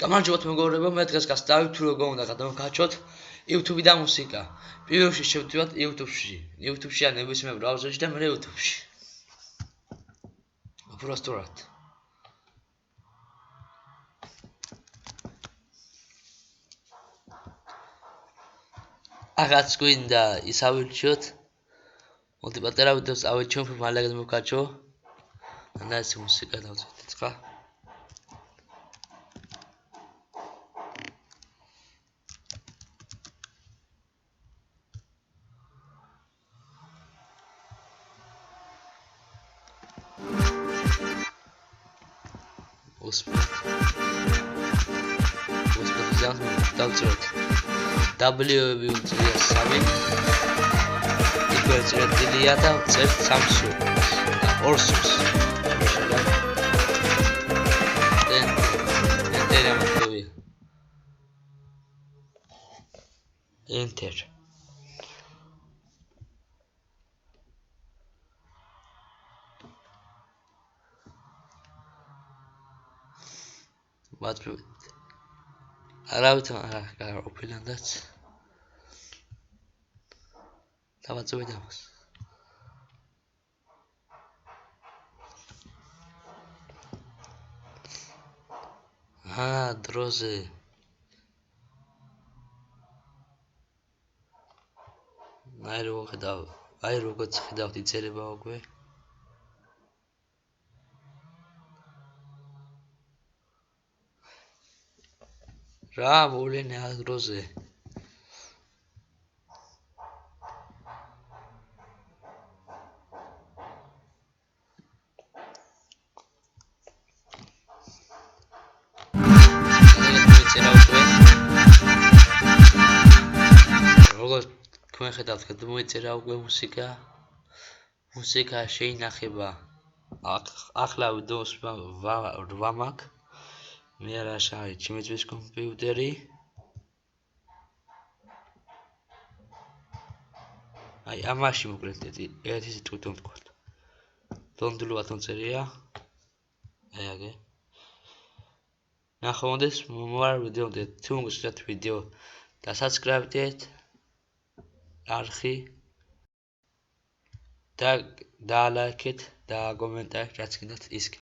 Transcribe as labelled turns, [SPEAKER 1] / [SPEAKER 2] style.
[SPEAKER 1] გამარჯობათ მეგობრებო, მე დღეს გასწავლით თუ როგორ უნდა გადავკაჩოთ YouTube-ი და მუსიკა. პირველ რიგში შევდივართ YouTube-ში ან ნებისმიერ ბრაუზერში და მე YouTube-ში. უბრალოდ აღაც გვინდა ის ავირჩიოთ. მოდი პატარა ვიდეოს ავირჩიოთ, მალე გადმოვკაჩო. და ეს მუსიკა დავწერთ, ხა? დავწერთ W-ები უწია 3 იკვეცრეთილია და წერთ Samsung Orsus Enter არავით არ ოფილანდაც დავაწევი და დროზე აი როგორც ხედავთ იწერება უკვე რა მოვლენია დროზე როგორც თქვენ ხედავთ გადმოიწერა უკვე მუსიკა შეინახება ახლა ვიდეოს 8 მაქვს მე რა შარი ჩემთვის კომპიუტერი აი ამაში მოკლედ ერთი სიტყვით თქვათ დონდლუა თონწერია აი აგე ნახავდეს მომავალ ვიდეომდე თუ მოგესწრათ ვიდეო და subscribe-დეთ არხი და ლაიქეთ და კომენტარით რაც გინდათ ის